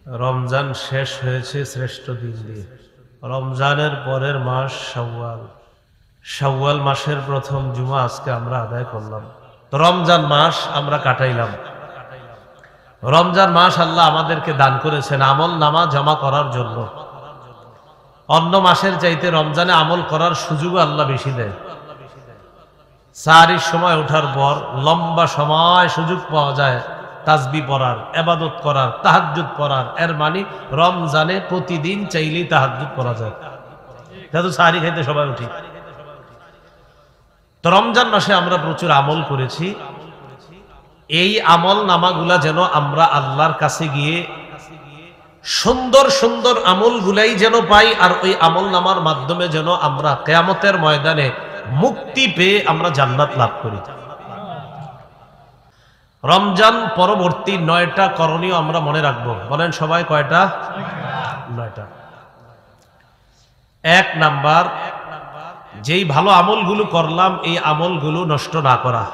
রমজান শেষ হয়েছে শ্রেষ্ঠ দিন দিয়ে। রমজানের পরের মাস শাওয়াল। শাওয়াল মাসের প্রথম জুমা আজকে আমরা আদায় করলাম। তো রমজান মাস আমরা কাটাইলাম। রমজান মাস আল্লাহ আমাদেরকে দান করেছেন আমল নামা জমা করার জন্য। অন্য মাসের চাইতে রমজানে আমল করার সুযোগ আল্লাহ বেশি দেয়। সাহারির সময় ওঠার পর লম্বা সময় সুযোগ পাওয়া যায় তাসবিহ পড়ার, ইবাদত করার, তাহাজ্জুদ পড়ার। এর মানে রমজানে প্রতিদিন চাইলেই তাহাজ্জুদ পড়া যায়। যেহেতু সাহারি খাইতে সবাই উঠি, তো রমজান মাসে আমরা প্রচুর আমল করেছি। এই আমল নামাগুলা যেন আমরা আল্লাহর কাছে গিয়ে সুন্দর সুন্দর আমলগুলাই যেন পাই, আর ওই আমল নামার মাধ্যমে যেন আমরা কিয়ামতের ময়দানে মুক্তি পেয়ে আমরা জান্নাত লাভ করি। রমজান পরবর্তী 9টা করণীয় আমরা মনে রাখবো। বলেন সবাই কয়টা? 9টা। 1 নাম্বার, যেই ভালো আমলগুলো করলাম এই আমলগুলো নষ্ট না করা।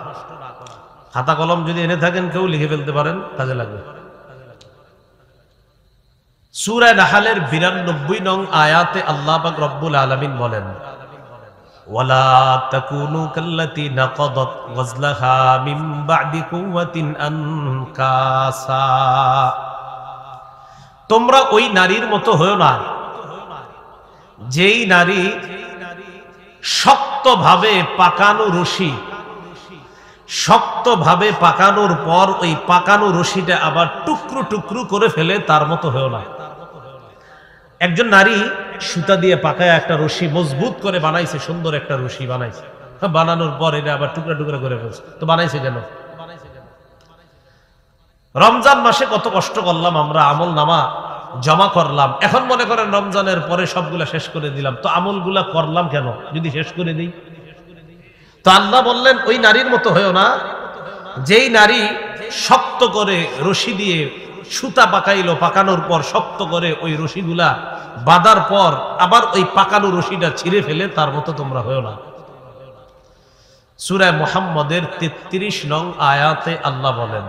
খাতা কলম যদি এনে থাকেন কেউ লিখে ফেলতে পারেন, কাজে লাগবে। সূরা নাহলের 92 নং আয়াতে আল্লাহ পাক রব্বুল আলামিন বলেন, ওয়ালা তাকুনু কাল্লাতী নাকাদাত গাজলাহা মিন বা'দি কুওয়াতিন আনকাসা। তোমরা ওই নারীর মতো হয়ো না যেই নারী শক্তভাবে পাকানো রশি, শক্তভাবে পাকানোর পর ওই পাকানো রশিটা আবার টুকরো টুকরো করে ফেলে, তার মতো হয়ো না। একজন নারী সুতা দিয়ে পাকায় একটা রশি মজবুত করে বানাইছে, সুন্দর একটা রশি বানাইছে, বানানোর পর এটা আবার টুকরা টুকরা করে ফেলছে। তো বানাইছে কেন? রমজান মাসে কত কষ্ট করলাম আমরা, আমল নামা জমা করলাম। এখন মনে করেন রমজানের পরে সবগুলা শেষ করে দিলাম, তো আমলগুলা করলাম কেন যদি শেষ করে দিই? তো আল্লাহ বললেন ওই নারীর মতো হয়েও না যেই নারী শক্ত করে রশি দিয়ে সুতা পাকাইলো, পাকানোর পর শক্ত করে ওই রশিগুলা বাঁধার পর আবার ওই পাকানো রশিটা ছিঁড়ে ফেলে, তার মতো তোমরা হয়েও না। সূরা মুহাম্মদের 33 নং আয়াতে আল্লাহ বলেন,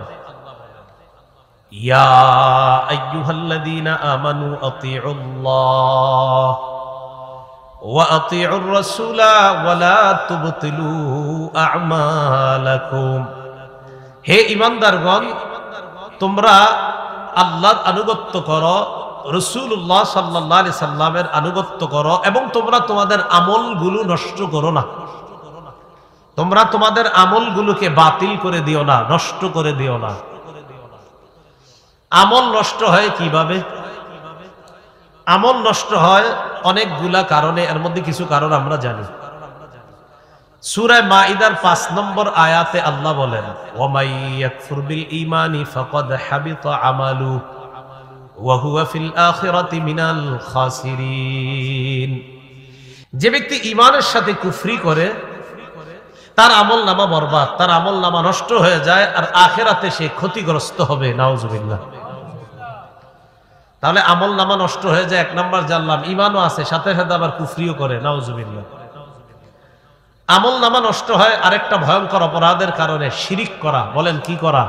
ইয়া আইয়ুহাল্লাযীনা আমানু আতিউল্লাহ ওয়া আতিউর রাসূলা ওয়া লা তুবতিলু আ'মালাকুম। হে ঈমানদারগণ, তোমরা আল্লাহর আনুগত্য করো, রাসূলুল্লাহ সাল্লাল্লাহু আলাইহি সাল্লামের আনুগত্য করো, এবং তোমরা তোমাদের আমলগুলো নষ্ট করো না। তোমরা তোমাদের আমলগুলোকে বাতিল করে দিও না, নষ্ট করে দিও না। আমল নষ্ট হয় কিভাবে? আমল নষ্ট হয় অনেকগুলা কারণে, এর মধ্যে কিছু কারণ আমরা জানি। সূরা মাইদার 5 নম্বর আয়াতে আল্লাহ বলেন, ওয়া মাই ইয়াকফুর বিল ঈমানি ফাকাদ হাবিতা আমালু ওয়া হুয়া ফিল আখিরাতি মিনাল খাসিরিন। যে ব্যক্তি ঈমানের সাথে কুফরি করে তার আমলনামা বরবাদ, তার আমলনামা নষ্ট হয়ে যায়, আর আখিরাতে সে ক্ষতিগ্রস্ত হবে। নাউজুবিল্লাহ। তাহলে আমলনামা নষ্ট হয়ে যায় 1 নাম্বার জানলাম। ঈমানও আছে, সাথে সাথে আবার কুফরিও করে। নাউজুবিল্লাহ। আমলনামা নষ্ট হয় আরেকটা ভয়ঙ্কর অপরাধের কারণে, শিরিক করা। বলেন কি করা?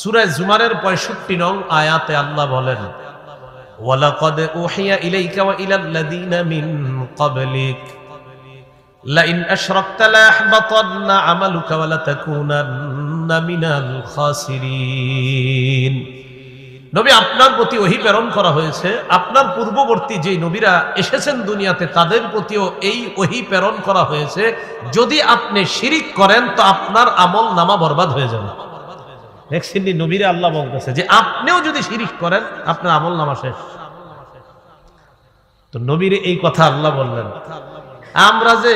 সূরা জুমারের 65 নং আয়াতে আল্লাহ বলেন, ওয়ালাকাদ উহিয়া ইলাইকা ওয়া ইলাল্লাযীনা মিন ক্বাবলিক লাইন আশরাকতা লায়াহবাতান্না আমালুকা ওয়া লাতাকুনান্না মিনাল খাসিরিন। নবী, আপনার প্রতি ওহী প্রেরণ করা হয়েছে, আপনার পূর্ববর্তী যে নবীরা এসেছেন দুনিয়াতে তাদের প্রতিও এই ওহী প্রেরণ করা হয়েছে, যদি আপনি শিরিক করেন তো আপনার আমল নামা বরবাদ হয়ে যাবে। দেখছেন নবীরা আল্লাহ বলতেছে যে আপনিও যদি শিরিক করেন আপনার আমল নামা শেষ। তো নবীর এই কথা আল্লাহ বললেন। আমরা যে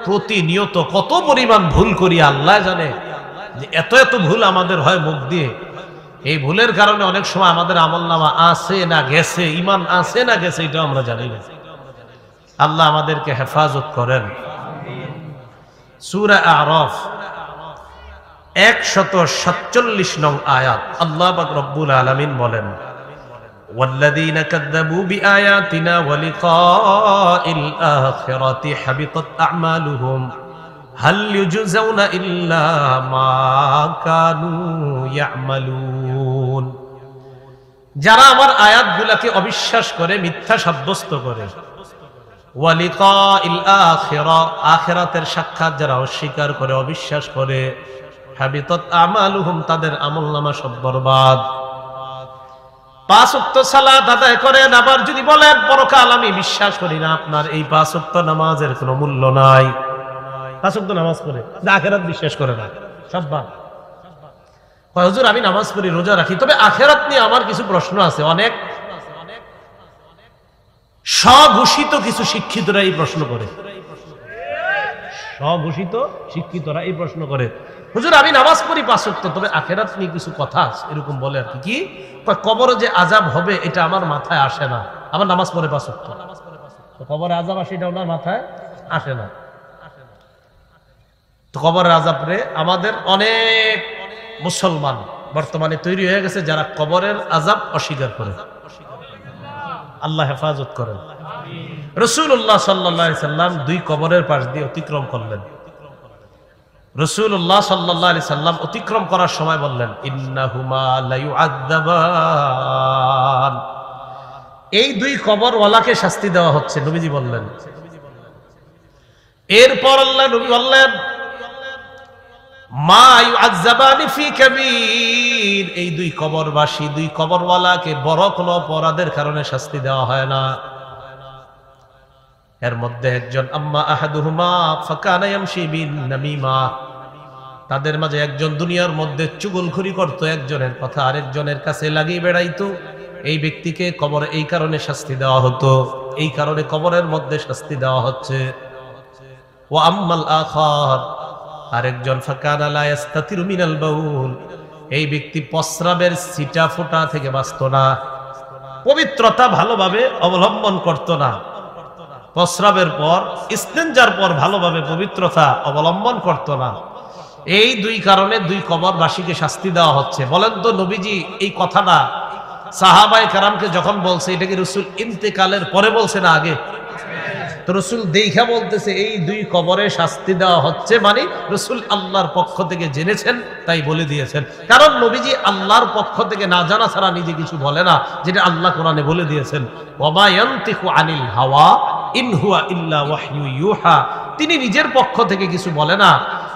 প্রতিনিয়ত কত পরিমাণ ভুল করি আল্লাহ জানে, যে এত এত ভুল আমাদের হয় মুখ দিয়ে। এই ভুলের কারণে অনেক সময় আমাদের আমলনামা আছে না গেছে, ঈমান আছে না গেছে, এটা আমরা জানি না। আল্লাহ আমাদেরকে হেফাজত করেন। সূরা আরাফ 147 নং আয়াত আল্লাহ পাক রব্বুল আলামিন বলেন, ওয়াল্লাযীনা কাযযাবু বিআয়াতিনা ওয়া লিকাইল আখিরাতি হাবিতাত আ'মালুহুম হাল ইউজজাউনা ইল্লা মা কানু ইয়ামালুন। যারা আমার আয়াতগুলোকে অবিশ্বাস করে, মিথ্যা সাব্যস্ত করে, ওয়া লিকাইল আখিরাহ, আখিরাতের সাক্ষাৎ যারা অস্বীকার করে, অবিশ্বাস করে, হাবিতাত আমালুহুম, তাদের আমলনামা সব বরবাদ। 5 ওয়াক্ত সালাত আদায় করেন, আবার যদি বলেন পরকাল আমি বিশ্বাস করি না, আপনার এই 5 ওয়াক্ত নামাজের কোনো মূল্য নাই। 5 ওয়াক্ত নামাজ পড়ে, আখিরাত বিশ্বাস করে না, সব বাদ। হুজুর আমি নামাজ পড়ি, রোজা রাখি, তবে আখিরাত নিয়ে আমার কিছু প্রশ্ন আছে। অনেক স্বঘোষিত কিছু শিক্ষিতরা এই প্রশ্ন করে, স্বঘোষিত শিক্ষিতরা এই প্রশ্ন করে, হুজুর আমি নামাজ পড়ি 5 ওয়াক্ত, তবে আখিরাত নিয়ে কিছু কথা আছে, এরকম বলে আর কি। কবরে যে আযাব হবে এটা আমার মাথায় আসে না, আমার নামাজ পড়ে 5 ওয়াক্ত, কবরে আযাব আসে এটা ওনার মাথায় আসে না। তো কবরের আযাব রে আমাদের অনেক মুসলমান বর্তমানে তৈরি হয়ে গেছে যারা কবরের আযাব অস্বীকার করে। আল্লাহ হেফাজত করেন। রাসূলুল্লাহ সাল্লাল্লাহু আলাইহি সাল্লাম 2 কবরের পাশ দিয়ে অতিক্রম করলেন। রাসূলুল্লাহ সাল্লাল্লাহু আলাইহি সাল্লাম অতিক্রম করার সময় বললেন, ইন্নাহুমা লা ইউআযাবান, এই 2 কবরওয়ালাকে শাস্তি দেওয়া হচ্ছে, নবীজি বললেন। এরপর আল্লাহ নবী বললেন, মা ইউআযাবানি ফি কাবীর, এই 2 কবরবাসী, 2 কবরওয়ালাকে বড় কোনো অপরাধের কারণে শাস্তি দেওয়া হয় না। এর মধ্যে একজন, আম্মা আহাদুহুমা ফাকানা ইয়ামশি বিন নামিমা, তাদের মাঝে একজন দুনিয়ার মধ্যে চুগলখড়ি করত, একজনের কথা আরেকজনের কাছে লাগিয়ে বেড়াইতো। এই ব্যক্তিকে কবরে এই কারণে শাস্তি দেওয়া হতো, এই কারণে কবরের মধ্যে শাস্তি দেওয়া হচ্ছে। ওয়া আম্মাল আখার, আরেকজন, ফাকানা লা ইস্তাতিরু মিনাল বাউল, এই ব্যক্তি প্রস্রাবের ছিটা ফোঁটা থেকে বাঁচত না, পবিত্রতা ভালোভাবে অবলম্বন করত না, প্রস্রাবের পর ইস্তেঞ্জার পর ভালোভাবে পবিত্রতা অবলম্বন করত না। এই 2 কারণে 2 কবরবাসীকে শাস্তি দেওয়া হচ্ছে। বলেন তো নবীজি এই কথাটা সাহাবায়ে কেরামকে যখন বলছে, এটা কি রাসূল ইন্তেকালের পরে বলছে না আগে? তো রাসূল দেখা বলতেছে এই 2 কবরে শাস্তি দেওয়া হচ্ছে, মানে রাসূল আল্লাহর পক্ষ থেকে জেনেছেন তাই বলে দিয়েছেন। কারণ নবীজি আল্লাহর পক্ষ থেকে না জানা ছাড়া নিজে কিছু বলে না, যেটা আল্লাহ কোরআনে বলে দিয়েছেন, ওয়া মা ইয়ানতিকু আনিল হাওয়া ইন হুয়া ইল্লা ওয়াহয়ু ইউহা, তিনি নিজের পক্ষ থেকে কিছু বলে না,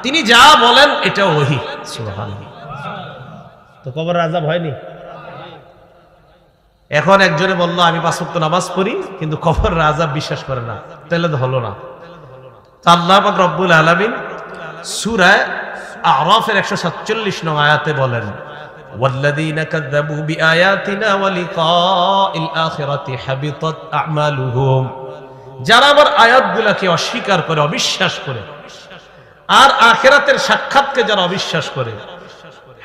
তিনি যা বলেন এটা ওহী। সুবহানাল্লাহ। তো কবরের আযাব হয়নি? এখন একজনে বলল আমি 5 ওয়াক্ত নামাজ পড়ি কিন্তু কবরের আযাব বিশ্বাস করে না, তাহলে তো হলো না। আল্লাহ পাক রব্বুল আলামিন সূরা আরাফের 147 নং আয়াতে বলেন, ওয়াল্লাযীনা কাযযাবু বিআয়াতিনা ওয়া লিকাইল আখিরাতি হাবিতাত আ'মালুহুম, যারা আমার আয়াতগুলোকে অস্বীকার করে, অবিশ্বাস করে, আর আখিরাতের সাক্ষাৎকে যারা অবিশ্বাস করে,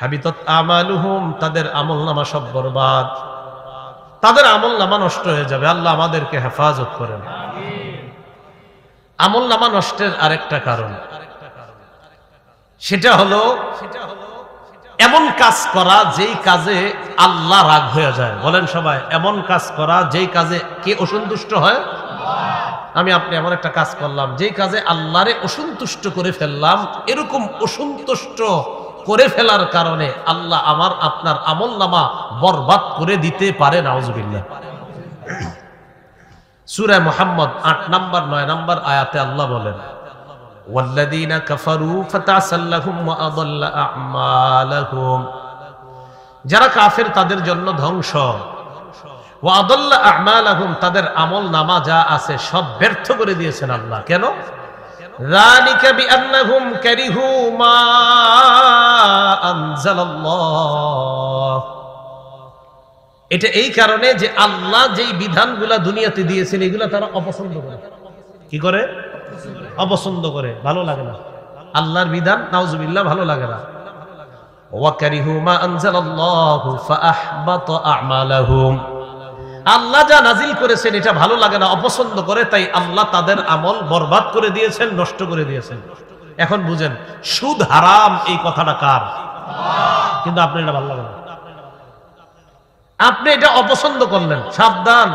হাবিতাত আমালুহুম, তাদের আমলনামা সব বরবাদ, তাদের আমলনামা নষ্ট হয়ে যাবে। আল্লাহ আমাদেরকে হেফাজত করেন। আমলনামা নষ্টের আরেকটা কারণ, সেটা হলো এমন কাজ করা যেই কাজে আল্লাহ রাগ হয়ে যায়। বলেন সবাই, এমন কাজ করা যেই কাজে কে অসন্তুষ্ট হয়? আমি আপনি এমন একটা কাজ করলাম যেই কাজে আল্লাহরে অসন্তুষ্ট করে ফেললাম, এরকম অসন্তুষ্ট করে ফেলার কারণে আল্লাহ আমার আপনার আমলনামা বরবাদ করে দিতে পারে। নাউজুবিল্লাহ। সূরা মুহাম্মদ 8 নম্বর 9 নম্বর আয়াতে আল্লাহ বলেন, ওয়াল্লাযীনা কাফারু ফাতাসাল্লাহুম ওয়া আযাল্লা আ'মালাহুম, যারা কাফের তাদের জন্য ধ্বংস, ওয়া আযাল্লা আ'মালাহুম, তাদের আমলনামা যা আছে সব ব্যর্থ করে দিয়েছেন আল্লাহ। কেন? যালিকা বিআন্নাহুম কারিহু মা আনজালাল্লাহ, এটা এই কারণে যে আল্লাহ যেই বিধানগুলা দুনিয়াতে দিয়েছেন এগুলা তারা অপছন্দ করে। কি করে? অপছন্দ করে, ভালো লাগে না আল্লাহর বিধান, নাউজুবিল্লাহ, ভালো লাগে না। ওয়া কারিহু মা আনজালাল্লাহু ফাআহবাতা আ'মালাহুম, আল্লাহ যা নাজিল করেছেন এটা ভালো লাগে না, অপছন্দ করে, তাই আল্লাহ তাদের আমল বরবাদ করে দিয়েছেন, নষ্ট করে দিয়েছেন। এখন বুঝেন সুদ হারাম এই কথাটা কার? কিন্তু আপনি এটা ভালো লাগে না, আপনি এটা অপছন্দ করলেন। সাবধান,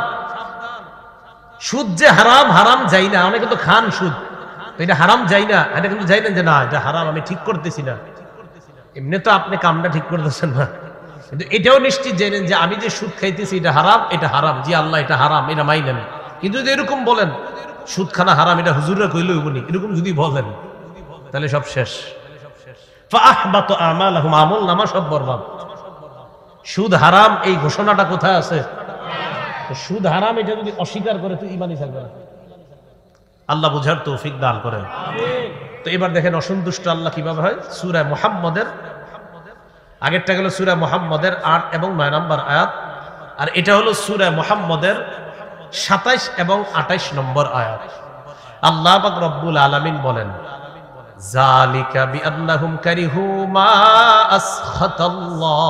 সুদ যে হারাম, হারাম যাই না, অনেকে তো খান সুদ, এটা হারাম যাই না, এটা কিন্তু যাই না যে না এটা হারাম, আমি ঠিক করতেছি না, এমনি তো আপনি কামটা ঠিক করতেছেন না, কিন্তু এটাও নিশ্চিত জেনেন যে আমি যে সুদ খাইতেছি এটা হারাম, এটা হারাম, জি আল্লাহ এটা হারাম, এটা মাইনেন। কিন্তু যদি এরকম বলেন সুদ খানা হারাম, এটা হুজুররা কইলে হইবনি, এরকম যদি বলেন তাহলে সব শেষ। ফাআহবাতু আমালাহুম, আমল নামা সব বরবাদ। সুদ হারাম এই ঘোষণাটা কোথায় আছে? সুদ হারাম এটা যদি অস্বীকার করে তুই ইমানই থাকবে না। আল্লাহ বুঝার তৌফিক দান করেন। তো এবার দেখেন অসন্তুষ্ট আল্লাহ কিভাবে হয়। সূরা মুহাম্মদের আগেরটা গেল সূরা মুহাম্মদের ৮ এবং ৯ নম্বর আয়াত, আর এটা হলো সূরা মুহাম্মদের ২৭ এবং ২৮ নম্বর আয়াত। আল্লাহ পাক রব্বুল আলামিন বলেন, যালিকা বিআন্নাহুম কারিহু মা আসখাতাল্লাহ।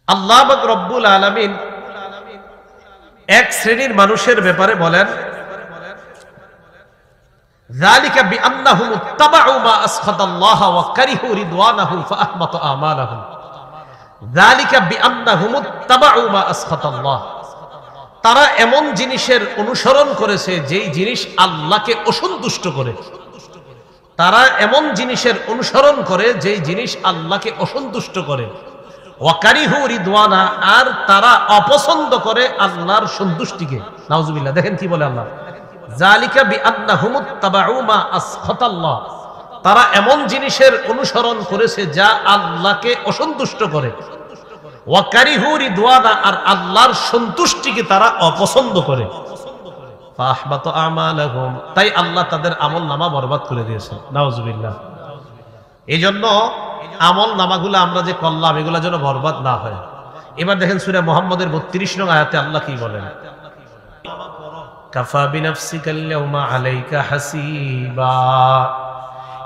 আল্লাহ পাক রব্বুল আলামিন এক শ্রেণীর মানুষের ব্যাপারে বলেন, যালিকা বিআন্নাহুম ইত্তাবাউ মা আসখাতাল্লাহ ওয়া কারিহু রিদওয়ানাহু ফাআহবাতা আমালাহুম। যালিকা বিআন্নাহুম ইত্তাবাউ মা আসখাতাল্লাহ, তারা এমন জিনিসের অনুসরণ করেছে যেই জিনিস আল্লাহকে অসন্তুষ্ট করে। তারা এমন জিনিসের অনুসরণ করে যেই জিনিস আল্লাহকে অসন্তুষ্ট করে। ওয়াকারিহু রিদওয়ানা, আর তারা অপছন্দ করে আল্লাহর সন্তুষ্টিকে। নাউজুবিল্লাহ, দেখেন কি বলে আল্লাহ, যালিকা বিআন্নাহুম ইত্তাবাউ মা আসখাতাল্লাহ, তারা এমন জিনিসের অনুসরণ করেছে যা আল্লাহকে অসন্তুষ্ট করে। ওয়াকারিহু রিদওয়ানা, আর আল্লাহর সন্তুষ্টিকে তারা অপছন্দ করে। ফাআহবাতা আমালাহুম, তাই আল্লাহ তাদের আমল নামা বরবাদ করে দিয়েছে। নাউজুবিল্লাহ। এই জন্য আমল নামাগুলো আমরা যে করলাম এগুলা যেন বরবাদ না হয়। এবার দেখেন সূরা মুহাম্মদের ৩২ নং আয়াতে আল্লাহ কি বলেন, কাফা বিনাফসিকাল ইয়াউমা আলাইকা হাসিবা,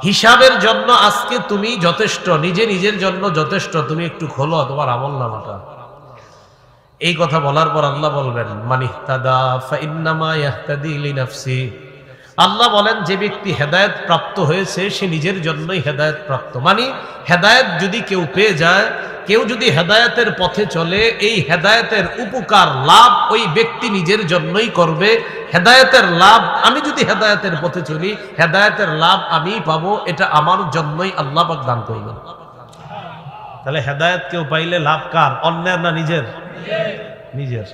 হিসাবের জন্য আজকে তুমি যথেষ্ট, নিজে নিজের জন্য যথেষ্ট। তুমি একটু খোলো তোমার আমল নামাটা। এই কথা বলার পর আল্লাহ বলবেন, মান ইহতাদা ফাইন্নামা ইয়াহতাদি লিনাফসি, আল্লাহ বলেন যে ব্যক্তি হেদায়েত প্রাপ্ত হয়েছে সে নিজের জন্যই হেদায়েত প্রাপ্ত। মানে হেদায়েত যদি কেউ পেয়ে যায়, কেউ যদি হেদায়েতের পথে চলে, এই হেদায়েতের উপকার লাভ ওই ব্যক্তি নিজের জন্যই করবে। হেদায়েতের লাভ, আমি যদি হেদায়েতের পথে চলি হেদায়েতের লাভ আমিই পাবো, এটা আমার জন্যই আল্লাহ পাক দান করবেন। তাহলে হেদায়েত কেউ পাইলে লাভ কার? অন্যের না নিজের? নিজের।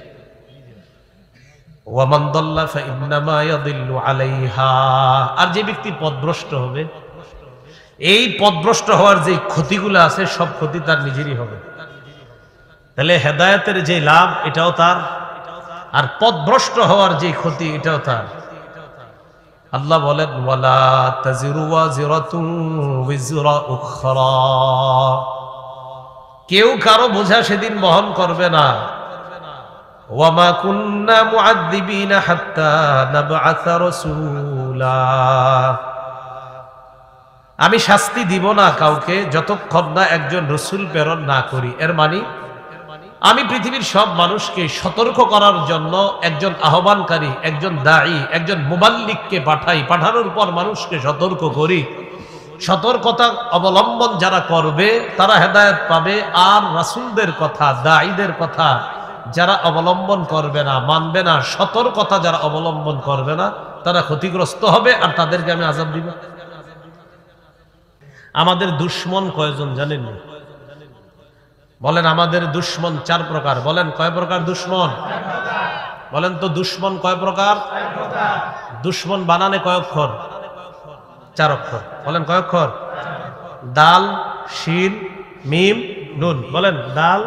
ওয়ামান দাল্লা ফাইন্নামা ইয়াদিল্লু আলাইহা, আর যে ব্যক্তি পথভ্রষ্ট হবে, এই পথভ্রষ্ট হওয়ার যে ক্ষতিগুলো আছে সব ক্ষতি তার নিজেরই হবে। তাহলে হেদায়েতের যে লাভ এটাও তার, আর পথভ্রষ্ট হওয়ার যে ক্ষতি এটাও তার। আল্লাহ বলেন, ওয়ালা তাজিরু ওয়াজিরাতুন উযরা উখরা, কেউ কারো বোঝা সেদিন বহন করবে না। ওয়ামা কুন্না মুআযযিবিনা হাত্তা নাবআসা রাসূলা, আমি শাস্তি দিব না কাউকে যতক্ষণ না একজন রাসূল প্রেরণ না করি। এর মানে আমি পৃথিবীর সব মানুষকে সতর্ক করার জন্য একজন আহ্বানকারী, একজন দাঈ, একজন মুবাল্লিগকে পাঠাই। পাঠানোর পর মানুষকে সতর্ক করি। সতর্কতা অবলম্বন যারা করবে তারা হেদায়েত পাবে, আর রাসূলদের কথা, দাঈদের কথা যারা অবলম্বন করবে না, মানবে না, সতর্কতা যারা অবলম্বন করবে না তারা ক্ষতিগ্রস্ত হবে, আর তাদেরকে আমি আযাব দিব। আমাদের দুশমন কয়জন জানেন? বলেন, আমাদের দুশমন ৪ প্রকার। বলেন কয় প্রকার দুশমন? বলেন তো দুশমন কয় প্রকার? দুশমন বানানে কয় অক্ষর? ৪ অক্ষর। বলেন কয় অক্ষর? দাল, শিন, মিম, নুন। বলেন দাল,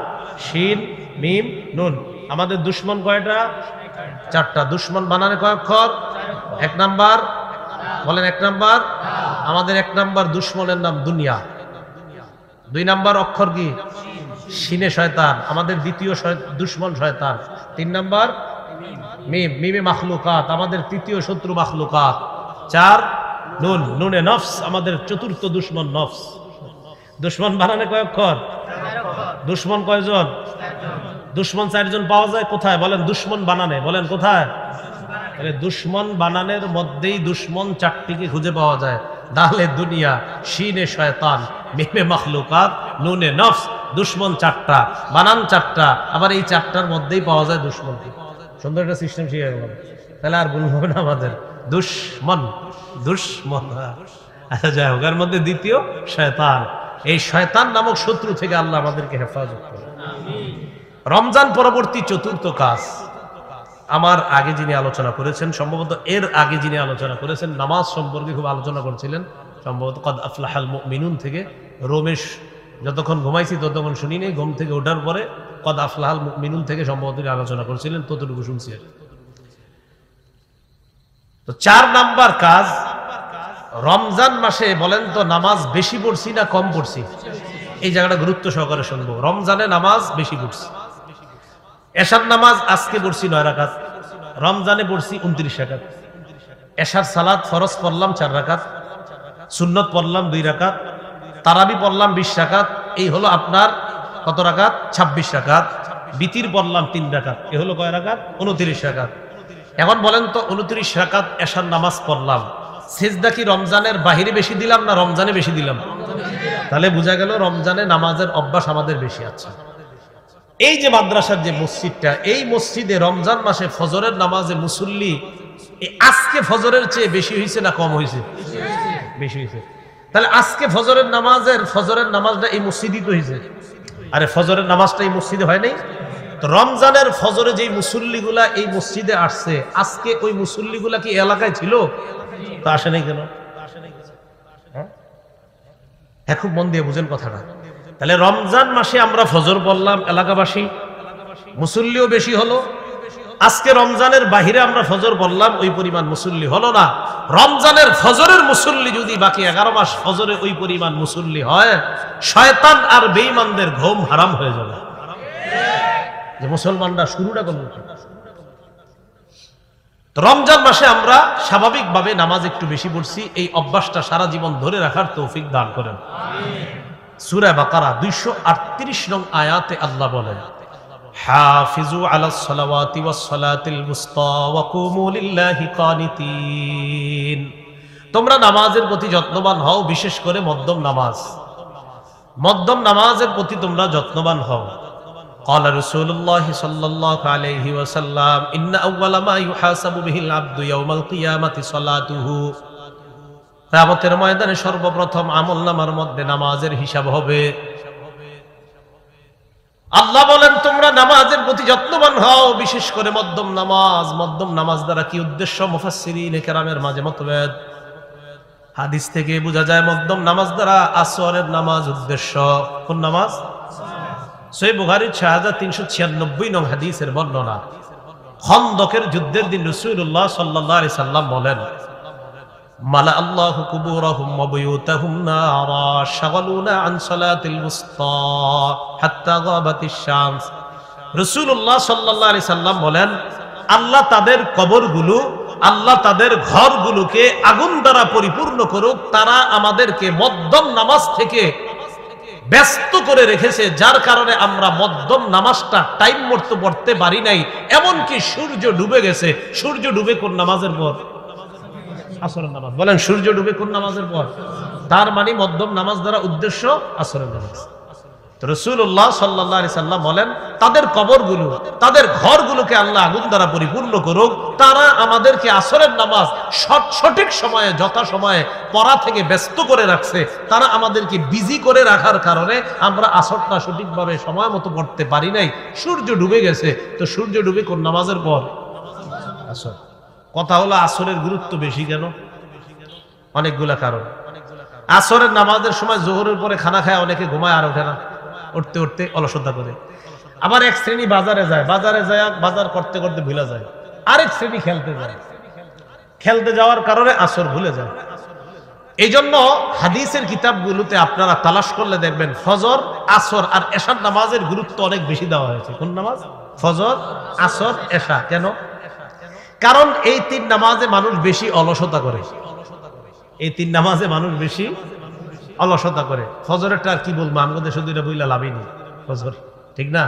শিন, মিম, নুন। আমাদের দুশমন কয়টা? ৪টা। দুশমন বানানে কয় অক্ষর? ১ নাম্বার। বলেন ১ নাম্বার। আমাদের ১ নাম্বার দুশমনের নাম দুনিয়া। ২ নাম্বার অক্ষর কি? শিনে শয়তান, আমাদের দ্বিতীয় দুশমন শয়তান। ৩ নাম্বার মিম, মিমে মাখলুকাত, আমাদের তৃতীয় শত্রু মাখলুকাত। ৪ নুন, নুনে নফস, আমাদের চতুর্থ দুশমন নফস। দুশমন বানানে কয় অক্ষর? দুশমন কয়জন? দুশমন ৪ জন পাওয়া যায় কোথায়? বলেন দুশমন বানানে। বলেন কোথায়? দুশমন বানানের মধ্যেই দুশমন ৪টিকে খুঁজে পাওয়া যায়। দালে দুনিয়া, শিনে শয়তান, মিমে মাখলুকাত, নুনে নফস। দুশমন ৪টা, বানান 4টা, আবার এই 4টার মধ্যেই পাওয়া যায় দুশমন। সুন্দর একটা সিস্টেম শিখে গেলাম, তাহলে আর ভুল হবে না আমাদের। দুশমন, দুশমন। আচ্ছা যাই হোক, এর মধ্যে দ্বিতীয় শয়তান, এই শয়তান নামক শত্রু থেকে আল্লাহ আমাদেরকে হেফাজত করেন। রমজান পরবর্তী চতুর্থ কাজ, আমার আগে যিনি আলোচনা করেছেন, সম্ভবত এর আগে যিনি আলোচনা করেছেন, নামাজ সম্পর্কে খুব আলোচনা করছিলেন, সম্ভবত কদ আফলাহাল মুমিনুন থেকে রমেশ, যতক্ষণ ঘুমাইছি ততক্ষণ শুনিনি, ঘুম থেকে ওঠার পরে কদ আফলাহাল মুমিনুন থেকে সম্ভবত তিনি আলোচনা করছিলেন, ততটুকু শুনছি। তো 4 নাম্বার কাজ, রমজান মাসে বলেন তো নামাজ বেশি পড়ছি না কম পড়ছি? এই জায়গাটা গুরুত্ব সহকারে শুনবো। রমজানে নামাজ বেশি পড়ছি। এশার নামাজ আজকে পড়ছি 9 রাকাত, রমজানে পড়ছি 29 রাকাত। এশার সালাত ফরজ পড়লাম 4 রাকাত, সুন্নত পড়লাম 2 রাকাত, তারাবি পড়লাম 20 রাকাত, এই হলো আপনার কত রাকাত? 26 রাকাত। বিতির পড়লাম 3 রাকাত, এই হলো কয় রাকাত? 29 রাকাত। এখন বলেন তো 29 রাকাত এশার নামাজ পড়লাম, সিজদা কি রমজানের বাহিরে বেশি দিলাম না রমজানে বেশি দিলাম? তাহলে বোঝা গেল রমজানে নামাজের অভ্যাস আমাদের বেশি আছে। এই যে মাদ্রাসার যে মসজিদটা, এই মসজিদে রমজান মাসে ফজরের নামাজে মুসল্লি আজকে ফজরের চেয়ে বেশি হয়েছে না কম হয়েছে? বেশি হয়েছে। তাহলে আজকে ফজরের নামাজটা এই মসজিদই তো হয়েছে। আরে ফজরের নামাজটা এই মসজিদে হয় নাই? তো রমজানের ফজরে যেই মুসল্লিগুলা এই মসজিদে আসছে, আজকে ওই মুসল্লিগুলা কি এলাকায় ছিল? তো আসে নাই কেন? হ্যাঁ, খুব মন দিয়ে বুঝেন কথাটা। তাহলে রমজান মাসে আমরা ফজর পড়লাম, এলাকাবাসী মুসল্লিও বেশি হলো। আজকে রমজানের বাহিরে আমরা ফজর পড়লাম, ওই পরিমাণ মুসল্লি হলো না। রমজানের ফজরের মুসল্লি যদি বাকি 11 মাস ফজরে ওই পরিমাণ মুসল্লি হয়, শয়তান আর বেঈমানদের ঘুম হারাম হয়ে যাবে। যে মুসলমানরা শুরুটা করল। রমজান মাসে আমরা স্বাভাবিকভাবে নামাজ একটু বেশি পড়ছি, এই অভ্যাসটা সারা জীবন ধরে রাখার তৌফিক দান করেন। সূরা বাকারা 238 নং আয়াতে আল্লাহ বলেন, হাফিজু আলাস সালাওয়াতি ওয়াস সালাতিল মুস্তা ওয়া কুমু লিল্লাহি কানিতিন। তোমরা নামাজের প্রতি যত্নবান হও, বিশেষ করে মধ্যম নামাজের প্রতি তোমরা যত্নবান হও। قال رسول الله صلى الله عليه وسلم إن أول ما يحاسب به العبد يوم القيامة صلاته। কিয়ামতের ময়দানে সর্বপ্রথম আমলনামার মধ্যে নামাজের হিসাব হবে। আল্লাহ বলেন তোমরা নামাজের প্রতি যত্নবান হও, বিশেষ করে মধ্যম নামাজ দ্বারা কি উদ্দেশ্য? মুফাসসিরিন কেরামের মাঝে মতভেদ। হাদিস থেকে বোঝা যায় মধ্যম নামাজ দ্বারা আসরের নামাজ উদ্দেশ্য। কোন নামাজ? সহিহ বুখারীর 6396 নং হাদিসের বর্ণনা। খন্দকের যুদ্ধের দিন রাসূলুল্লাহ সাল্লাল্লাহু আলাইহি সাল্লাম বলেন, মালা আল্লাহু কুবুরাহুম ওয়া বুয়ুতাহুম নারা শাগালুনা আন সালাতিল মুস্তা হাত্তা গাবাতিশ শামস। রাসূলুল্লাহ সাল্লাল্লাহু আলাইহি সাল্লাম বলেন, আল্লাহ তাদের কবরগুলো, আল্লাহ তাদের ঘরগুলোকে আগুন দ্বারা পরিপূর্ণ করুক, তারা আমাদেরকে মধ্যম নামাজ থেকে ব্যস্ত করে রেখেছে, যার কারণে আমরা মধ্যম নামাজটা টাইম মতো পড়তে পারি নাই। এমনকি সূর্য ডুবে গেছে। সূর্য ডুবে কোন নামাজের পর? আসরের নামাজ। বলেন সূর্য ডুবে কোন নামাজের পর? তার মানে মধ্যম নামাজ দ্বারা উদ্দেশ্য আসরের নামাজ। তো রাসূলুল্লাহ সাল্লাল্লাহু আলাইহি সাল্লাম বলেন, তাদের কবরগুলো, তাদের ঘরগুলোকে আল্লাহ আগুন দ্বারা পরিপূর্ণ করুক, তারা আমাদেরকে আসরের নামাজ সঠিক সময়ে যথাসময়ে পড়া থেকে ব্যস্ত করে রাখছে। তারা আমাদেরকে বিজি করে রাখার কারণে আমরা আসরটা সঠিকভাবে সময় মতো পড়তে পারি নাই। সূর্য ডুবে গেছে। তো সূর্য ডুবে কোন নামাজের পর? আসর। কথা হলো আসরের গুরুত্ব বেশি কেন? অনেকগুলা কারণ। আসরের নামাজের সময় জোহরের পরে খানা খায় অনেকে ঘুমায়, আর ওঠে না, উঠতে উঠতে অলসতা করে। আবার এক শ্রেণী বাজারে যায় বাজার করতে করতে ভুলে যায়। আরেক শ্রেণী খেলতে যাওয়ার কারণে আসর ভুলে যায়। এই জন্য হাদিসের কিতাবগুলোতে আপনারা তালাশ করলে দেখবেন ফজর, আসর আর এশার নামাজের গুরুত্ব অনেক বেশি দেওয়া হয়েছে। কোন নামাজ? ফজর, আসর, এশা। কেন? কারণ এই 3 নামাজে মানুষ বেশি অলসতা করে। ফজরেরটা আর কি বলবো, আমাদের শুধু এটা বইলা লাভই নেই। ফজর ঠিক না?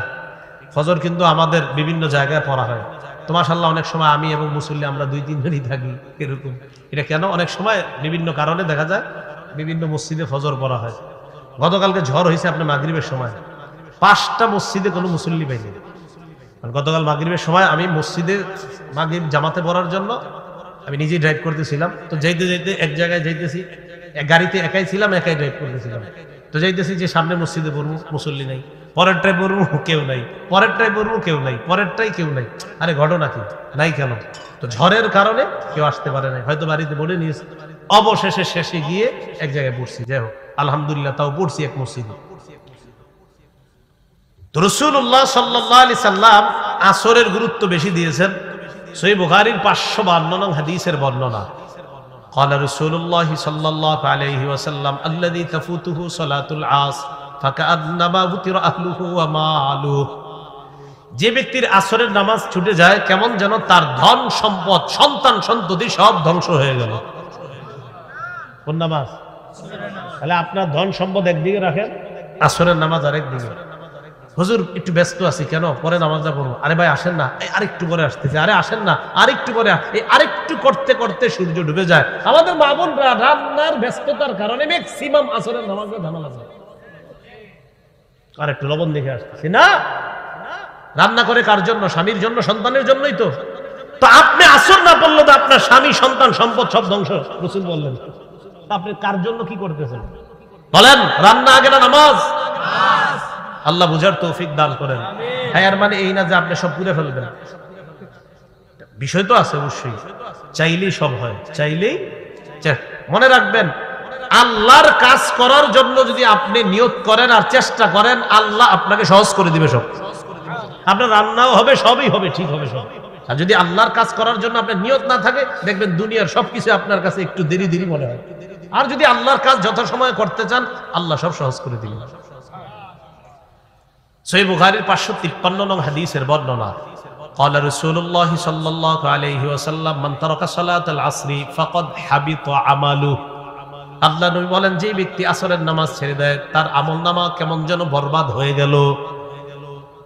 ফজর কিন্তু আমাদের বিভিন্ন জায়গায় পড়া হয়। তো মাশাআল্লাহ অনেক সময় আমি এবং মুসল্লি আমরা 2-3 জনই থাকি এরকম। এটা কেন? অনেক সময় বিভিন্ন কারণে দেখা যায় বিভিন্ন মসজিদে ফজর পড়া হয়। গতকালকে ঝড় হয়েছে আপনার মাগরিবের সময়, 5টা মসজিদে কোনো মুসল্লি পাইনি। গতকাল মাগরিবের সময় আমি মসজিদে মাগরিব জামাতে পড়ার জন্য আমি নিজেই ড্রাইভ করতেছিলাম। তো যাইতে এক জায়গায় যাইতেছি, গাড়িতে একাই ছিলাম, একাই ড্রাইভ করতেছিলাম। তো যাইতেছি যে সামনে মসজিদে পড়বো, মুসল্লি নাই, পরেরটাই পড়বো, কেউ নাই, পরেরটাই পড়বো, কেউ নাই, পরেরটাই কেউ নাই। আরে ঘটনা কি নাই কেন? তো ঝড়ের কারণে কেউ আসতে পারে নাই, হয়তো বাড়িতে বলে নিয়েছে। অবশেষে শেষে গিয়ে এক জায়গায় পড়ছি, যাই হোক আলহামদুলিল্লাহ তাও পড়ছি এক মসজিদে। তো রাসূলুল্লাহ সাল্লাল্লাহু আলাইহি সাল্লাম আসরের গুরুত্ব বেশি দিয়েছেন। সহিহ বুখারীর 552 নং হাদিসের বর্ণনা, قال رسول الله صلى الله عليه وسلم الذي تفوته صلاة العصر فكأنما وتر أهله وماله। যে ব্যক্তির আসরের নামাজ ছুটে যায় কেমন যেন তার ধন সম্পদ সন্তান সন্ততি সব ধ্বংস হয়ে গেল। কোন নামাজ? তাহলে আপনার ধন সম্পদ একদিকে রাখেন, আসরের নামাজ আরেকদিকে। হুজুর একটু ব্যস্ত আছি, কেন? পরে নামাজটা পড়বো। আরে ভাই আসেন না, আরেকটু পরে আসতেছে। আরে আসেন না, আরেকটু পরে। এই আরেকটু করতে করতে সূর্য ডুবে যায়। আমাদের মা বোনরা রান্নার ব্যস্ততার কারণে ম্যাক্সিমাম আসরের নামাজে ঝামেলা যায়। আর একটু লবণ দেখে আসতেছি না, রান্না করে কার জন্য? স্বামীর জন্য, সন্তানের জন্যই তো। তো আপনি আসর না পড়লে তো আপনার স্বামী, সন্তান, সম্পদ সব ধ্বংস। রাসূল বললেন, আপনি কার জন্য কি করতেছেন? বলেন, রান্না আগে না নামাজ? আল্লাহ বুঝার তৌফিক দান করেন। হ্যাঁ, এর মানে এই না যে আপনি সব পুরে ফেলবেন, বিষয় তো আছে অবশ্যই। চাইলেই সব হয়, চাইলেই। মনে রাখবেন, আল্লাহর কাজ করার জন্য যদি আপনি নিয়ত করেন আর চেষ্টা করেন, আল্লাহ আপনাকে সহজ করে দিবে সব। আপনার রান্নাও হবে, সবই হবে, ঠিক হবে সব। আর যদি আল্লাহর কাজ করার জন্য আপনার নিয়ত না থাকে, দেখবেন দুনিয়ার সবকিছু আপনার কাছে একটু দেরি দেরি মনে হয়। আর যদি আল্লাহর কাজ যথাসময়ে করতে চান, আল্লাহ সব সহজ করে দিবেন। সহিহ বুখারীর 553 নং হাদিসের বর্ণনা, قال رسول الله صلى الله عليه وسلم من ترك صلاة العصر فقد حبط عمله। আল্লাহ নবী বলেন, যে ব্যক্তি আসরের নামাজ ছেড়ে দেয় তার আমলনামা কেমন যেন বরবাদ হয়ে গেল।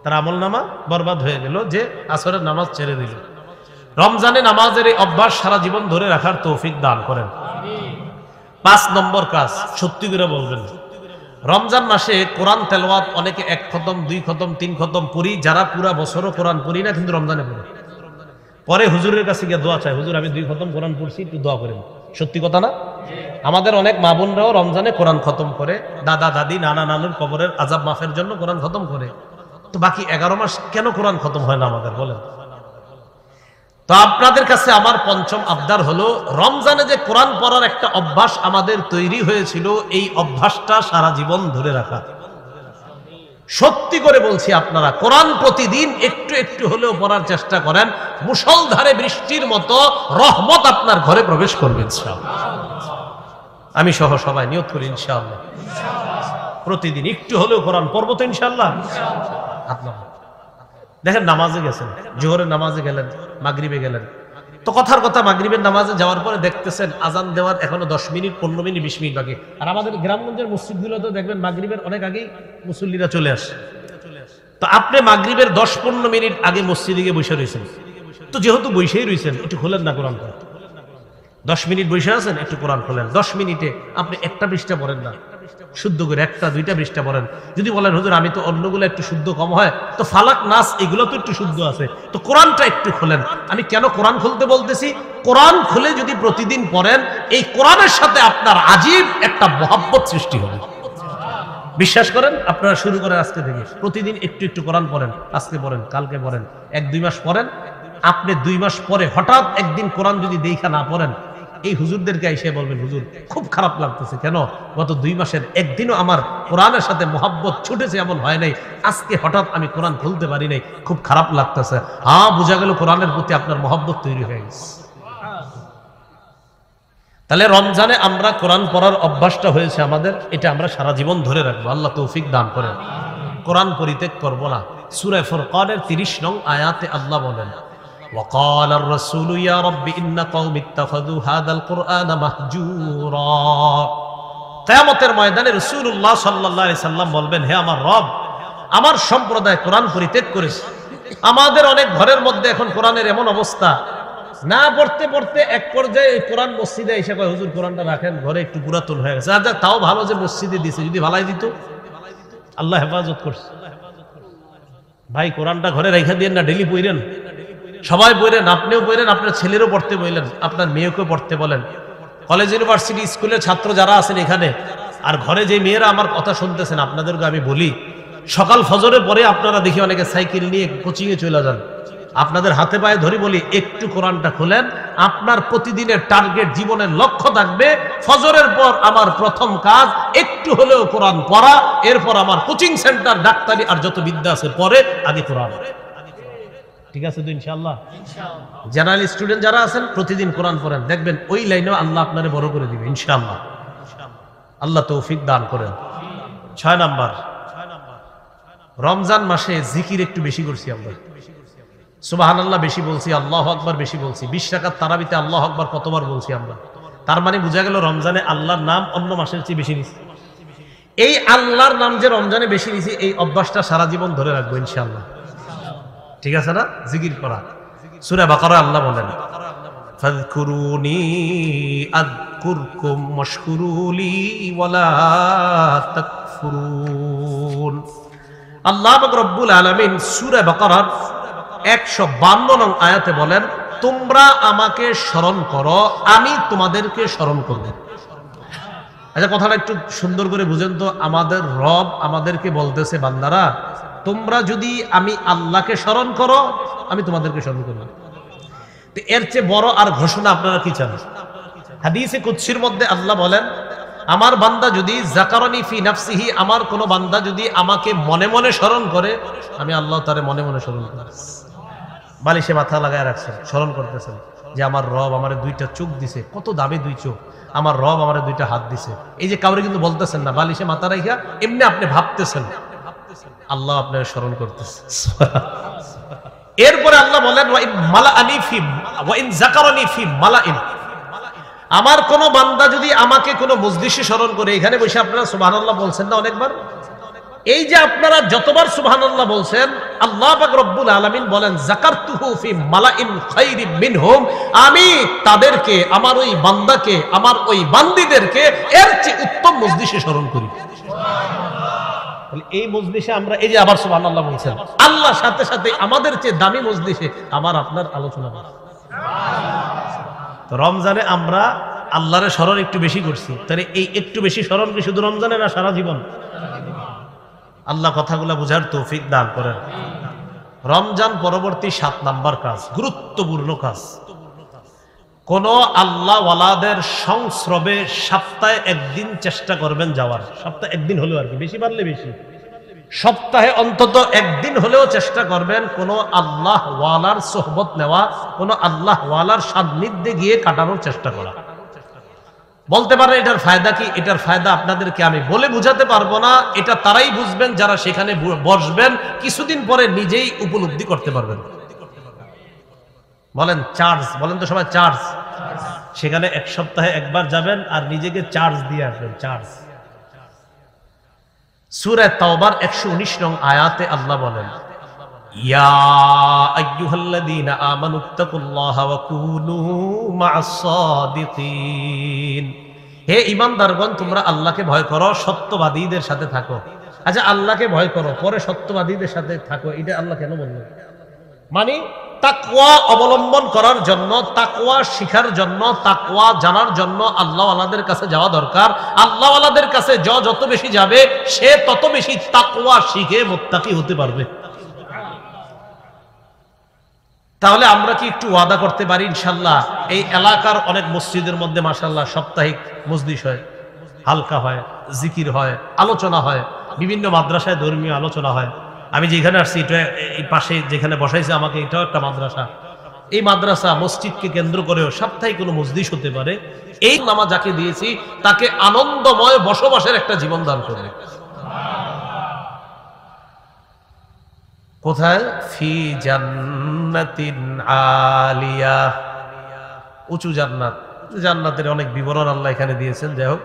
তার আমলনামা বরবাদ হয়ে গেল যে আসরের নামাজ ছেড়ে দিল। রমজানে নামাজের এই অভ্যাস সারা জীবন ধরে রাখার তৌফিক দান করেন। 5 নম্বর কাজ, সত্যি করে বলবেন, রমজান মাসে কোরআন তেলাওয়াত অনেকে 1 খতম 2 খতম 3 খতম পড়ি, যারা পুরা বছরও কোরআন পড়ি না কিন্তু রমজানে পড়ে। পরে হুজুরের কাছে গিয়ে দোয়া চায়, হুজুর আমি 2 খতম কোরআন পড়ছি, একটু দোয়া করেন। সত্যি কথা না? আমাদের অনেক মা বোনরাও রমজানে কোরআন খতম করে, দাদা দাদি নানা নানুর কবরের আযাব মাফের জন্য কোরআন খতম করে। তো বাকি 11 মাস কেন কোরআন খতম হয় না আমাদের, বলেন? তো আপনাদের কাছে আমার 5ম আবদার হলো, রমজানে যে কোরআন পড়ার একটা অভ্যাস আমাদের তৈরি হয়েছিল, এই অভ্যাসটা সারা জীবন ধরে রাখা। সত্যি করে বলছি, আপনারা কোরআন প্রতিদিন একটু একটু হলেও পড়ার চেষ্টা করেন। মুষলধারে বৃষ্টির মতো রহমত আপনার ঘরে প্রবেশ করবে ইনশাআল্লাহ। আমি সহ সবাই নিয়ত করি ইনশাআল্লাহ প্রতিদিন একটু হলেও কোরআন পড়বো তো ইনশাআল্লাহ। আপনার দেখেন, নামাজে গেছেন, জোহরের নামাজে গেলেন, মাগরিবে গেলেন, তো কথার কথা মাগরিবের নামাজে যাওয়ার পরে দেখতেছেন আজান দেওয়ার এখনো 10 মিনিট 15 মিনিট 20 মিনিট বাকি। আর আমাদের গ্রামগঞ্জের মসজিদগুলোতে দেখবেন মাগরিবের অনেক আগেই মুসল্লিরা চলে আসে। তো আপনি মাগরিবের 10-15 মিনিট আগে মসজিদে গিয়ে বসে রয়েছেন। তো যেহেতু বসেই রয়েছেন, একটু খোলেন না কোরআন। 10 মিনিট বসে আছেন, একটু কোরআন খোলেন। 10 মিনিটে আপনি একটা পৃষ্ঠা পড়েন না, শুদ্ধ করে 1টা 2টা পৃষ্ঠা পড়েন। যদি বলেন হুজুর আমি তো অন্যগুলো একটু শুদ্ধ কম হয়, তো ফালাক নাস এগুলো তো একটু শুদ্ধ আছে, তো কোরআনটা একটু খোলেন। আমি কেন কোরআন খুলতে বলতেছি? কোরআন খুলে যদি প্রতিদিন পড়েন, এই কোরআনের সাথে আপনার আজীব একটা মহব্বত সৃষ্টি হবে। বিশ্বাস করেন, আপনারা শুরু করেন আজকে থেকে, প্রতিদিন একটু একটু কোরআন পড়েন। আজকে পড়েন, কালকে পড়েন, 1-2 মাস পড়েন। আপনি 2 মাস পরে হঠাৎ একদিন কোরআন যদি দেখা না পড়েন, এই হুজুরদেরকে এসে বলবেন, হুজুর খুব খারাপ লাগতেছে। কেন? গত 2 মাসের একদিনও আমার কোরআনের সাথে মোহাব্বত ছুটেছে এমন হয় নাই, আজকে হঠাৎ আমি কোরআন খুলতে পারি নাই, খুব খারাপ লাগতেছে। হ্যাঁ, বোঝা গেল কোরআনের প্রতি আপনার মোহাব্বত তৈরি হয়ে গেছে। তাহলে রমজানে আমরা কোরআন পড়ার অভ্যাসটা হয়েছে আমাদের, এটা আমরা সারা জীবন ধরে রাখবো। আল্লাহ তৌফিক দান করেন। কোরআন পরিত্যাগ করব না। সূরা ফুরকানের 30 নং আয়াতে আল্লাহ বলেন, وقال الرسول يا رب إن قوم اتخذوا هذا القرآن مهجورا। কিয়ামতের ময়দানে রাসূলুল্লাহ সাল্লাল্লাহু আলাইহি সাল্লাম বলবেন, হে আমার রব, আমার সম্প্রদায় কোরআন পরিত্যাগ করেছে। আমাদের অনেক ঘরের মধ্যে এখন কোরআনের এমন অবস্থা, না পড়তে পড়তে এক পর্যায়ে কোরআন মসজিদে এসে কয়, হুজুর কোরআনটা রাখেন, ঘরে একটু পুরাতন হয়ে গেছে। আচ্ছা, তাও ভালো যে মসজিদে দিছে, যদি ভালাই দিত। আল্লাহ হেফাজত করছে। ভাই, কোরআনটা ঘরে রেখে দিয়েন না, ডেলি পড়েন, সবাই পড়েন, আপনিও পড়েন, আপনার ছেলেরও পড়তে বললেন, আপনার মেয়েকেও পড়তে বলেন। কলেজ ইউনিভার্সিটি স্কুলের ছাত্র যারা আছেন এখানে, আর ঘরে যে মেয়েরা আমার কথা শুনতেছেন আপনাদেরকে আমি বলি, সকাল ফজরের পরে আপনারা দেখি অনেকে সাইকেল নিয়ে কোচিং এ চলে যান। আপনাদের হাতে পায়ে ধরি বলি, একটু কোরআনটা খুলেন, আপনার প্রতিদিনের টার্গেট, জীবনের লক্ষ্য থাকবে ফজরের পর আমার প্রথম কাজ একটু হলেও কোরআন পড়া, এরপর আমার কোচিং সেন্টার, ডাক্তারি আর যত বিদ্যা আছে পরে, আগে কোরআন। ঠিক আছে তো ইনশাআল্লাহ? জেনারেল স্টুডেন্ট যারা আছেন প্রতিদিন কোরআন পড়েন, দেখবেন ওই লাইনেও আল্লাহ আপনারে বড় করে দিবে ইনশাআল্লাহ। আল্লাহ তৌফিক দান করেন। 6 নাম্বার, রমজান মাসে জিকির একটু বেশি করছি আমরা। সুবহানাল্লাহ বেশি বলছি, আল্লাহু আকবার বেশি বলছি। 20 রাকাত তারাবিতে আল্লাহু আকবার কতবার বলছি আমরা? তার মানে বোঝা গেল রমজানে আল্লাহর নাম অন্য মাসের চেয়ে বেশি নিছি। এই আল্লাহর নাম যে রমজানে বেশি নিছি, এই অভ্যাসটা সারা জীবন ধরে রাখবো ইনশাআল্লাহ। ঠিক আছে না? জিকির করা। সূরা বাকারা আল্লাহ বলেন, ফাযকুরুনি আযকুরকুম ওয়াশকুরুলি ওয়ালা তাকফুরুন। আল্লাহ পাক রব্বুল আলামিন সূরা বাকারার 152 নং আয়াতে বলেন, তোমরা আমাকে স্মরণ করো, আমি তোমাদেরকে স্মরণ করব। আচ্ছা, কথাটা একটু সুন্দর করে বুঝেন তো। আমাদের রব আমাদেরকে বলতেছে, বান্দারা তোমরা যদি আমি আল্লাহকে স্মরণ করো, আমি তোমাদেরকে স্মরণ করব। তো এর চেয়ে বড় আর ঘোষণা আপনারা কি চান? হাদিসে কুদসির মধ্যে আল্লাহ বলেন, আমার বান্দা যদি যাকারানি ফি নাফসিহি, আমার কোন বান্দা যদি আমাকে মনে মনে স্মরণ করে, আমি আল্লাহ তারে মনে মনে স্মরণ করি। বালিশে মাথা লাগায় রাখছেন, স্মরণ করতেছেন যে আমার রব আমারে 2টা চোখ দিছে, কত দামি 2 চোখ, আমার রব আমারে 2টা হাত দিছে। এই যে কাউরে কিন্তু বলতেছেন না, বালিশে মাথা রাখিয়া এমনি আপনি ভাবতেছেন, আল্লাহ আপনার স্মরণ করতেছে। এরপরে আল্লাহ বলেন, ওয়া ইন মালাআনি ফি ওয়া ইন যাকারানি ফি মালাইন, আমার কোন বান্দা যদি আমাকে কোন মজলিসে স্মরণ করে, এখানে বসে আপনারা সুবহানাল্লাহ বলছেন না অনেকবার, এই যে আপনারা যতবার সুবহানাল্লাহ বলছেন, আল্লাহ পাক রব্বুল আলামিন বলেন, যাকারতুহু ফি মালাইন খায়রিম মিনহুম, আমি তাদেরকে, আমার ওই বান্দাকে, আমার ওই বান্দীদেরকে এর চেয়ে উত্তম মজলিসে স্মরণ করি। এই মজলিসে আমরা, এই যে আবার সুবহানাল্লাহ বলছেন, আল্লাহর সাথে সাথে আমাদের চেয়ে দামি মজলিসে আমার আপনার আলোচনা করি। তো রমজানে আমরা আল্লাহর স্মরণ একটু বেশি করছি, তাহলে এই একটু বেশি স্মরণ কি শুধু রমজানে না সারা জীবন? আল্লাহ কথাগুলো বুঝার তৌফিক দান করেন। রমজান পরবর্তী 7 নাম্বার কাজ, গুরুত্বপূর্ণ কাজ, কোন আল্লাহ ওয়ালাদের সংস্রবে সপ্তাহে একদিন চেষ্টা করবেন যাওয়ার। সপ্তাহে একদিন হলেও, আর কি বেশি পারলে বেশি, সপ্তাহে অন্তত একদিন হলেও চেষ্টা করবেন কোন আল্লাহ ওয়ালার সোহবত নেওয়া, কোন আল্লাহ ওয়ালার সান্নিধ্যে গিয়ে কাটানোর চেষ্টা করা। বলতে পারেন এটার ফায়দা কি? এটার ফায়দা আপনাদেরকে আমি বলে বুঝাতে পারবো না, এটা তারাই বুঝবেন যারা সেখানে বসবেন, কিছুদিন পরে নিজেই উপলব্ধি করতে পারবেন। বলেন চার্জ, বলেন তো সবাই চার্জ। সেখানে 1 সপ্তাহে একবার যাবেন আর নিজেকে চার্জ দিয়ে আসবেন, চার্জ। সূরা তাওবার 119 নং আয়াতে আল্লাহ বলেন, ইয়া আইয়ুহাল্লাযীনা আমানুত্তাকুল্লাহা ওয়া কুনু মা'আস সাদিকিন, হে ঈমানদারগণ তোমরা আল্লাহকে ভয় করো, সত্যবাদীদের সাথে থাকো। আচ্ছা, আল্লাহকে ভয় করো পরে সত্যবাদীদের সাথে থাকো, এটা আল্লাহ কেন বললেন? মানে তাকওয়া অবলম্বন করার জন্য, তাকওয়া শিখার জন্য, তাকওয়া জানার জন্য আল্লাহ ওয়ালাদের কাছে যাওয়া দরকার। আল্লাহ ওয়ালাদের কাছে যত বেশি যাবে, সে তত বেশি তাকওয়া শিখে মুত্তাকি হতে পারবে। তাহলে আমরা কি একটু ওয়াদা করতে পারি ইনশাআল্লাহ? এই এলাকার অনেক মসজিদের মধ্যে মাশাআল্লাহ সাপ্তাহিক মজলিস হয়, হালকা হয়, জিকির হয়, আলোচনা হয়, বিভিন্ন মাদ্রাসায় ধর্মীয় আলোচনা হয়। আমি যেখানে আসছি, এটা এই পাশে যেখানে বসাইছে আমাকে, এটাও একটা মাদ্রাসা। এই মাদ্রাসা মসজিদকে কেন্দ্র করেও সাপ্তাহিক কোনো মজলিস হতে পারে। এই নামা যাকে দিয়েছি তাকে আনন্দময় বসবাসের একটা জীবন দান করবে। কোথায়? ফি জান্নাতিন আলিয়া, উঁচু জান্নাত। জান্নাতের অনেক বিবরণ আল্লাহ এখানে দিয়েছেন, যাই হোক।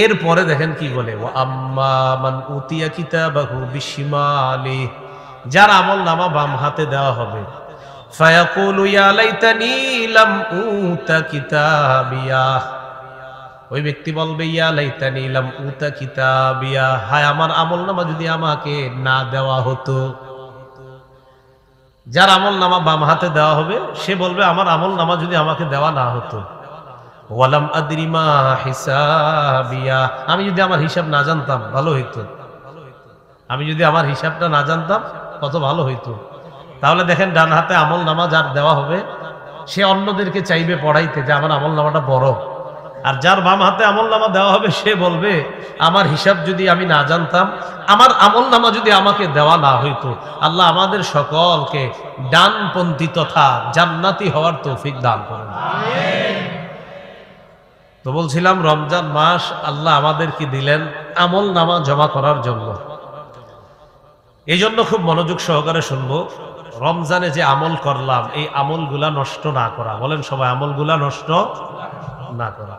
এরপরে দেখেন কি বলে, ওয়া আম্মা মান উতিয়া কিতাবাহু বিশিমালি, যার আমল নামা বাম হাতে দেওয়া হবে, ফায়াকুলু ইয়া লাইতানি লাম উতা কিতাবিয়া, ওই ব্যক্তি বলবে ইয়া লাইতানি লাম উতা কিতাবিয়া, হায় আমার আমল নামা যদি আমাকে না দেওয়া হতো। যার আমল নামা বাম হাতে দেওয়া হবে সে বলবে আমার আমল নামা যদি আমাকে দেওয়া না হতো। ওয়ালাম আদরি মা হিসাবিয়া, আমি যদি আমার হিসাব না জানতাম ভালো হইতো। আমি যদি আমার হিসাবটা না জানতাম কত ভালো হইতো। তাহলে দেখেন ডান হাতে আমল নামা যার দেওয়া হবে সে অন্যদেরকে চাইবে পড়াইতে যে আমার আমল নামাটা বড়, আর যার বাম হাতে আমল নামা দেওয়া হবে সে বলবে আমার হিসাব যদি আমি না জানতাম, আমার আমল নামা যদি আমাকে দেওয়া না হইতো। আল্লাহ আমাদের সকলকে ডানপন্থী তথা জান্নাতি হওয়ার তৌফিক দান করুন। তো বলছিলাম রমজান মাস আল্লাহ আমাদেরকে দিলেন আমল নামা জমা করার জন্য। এই জন্য খুব মনোযোগ সহকারে শুনবো। রমজানে যে আমল করলাম এই আমলগুলা নষ্ট না করা, বলেন সবাই আমলগুলা নষ্ট না করা।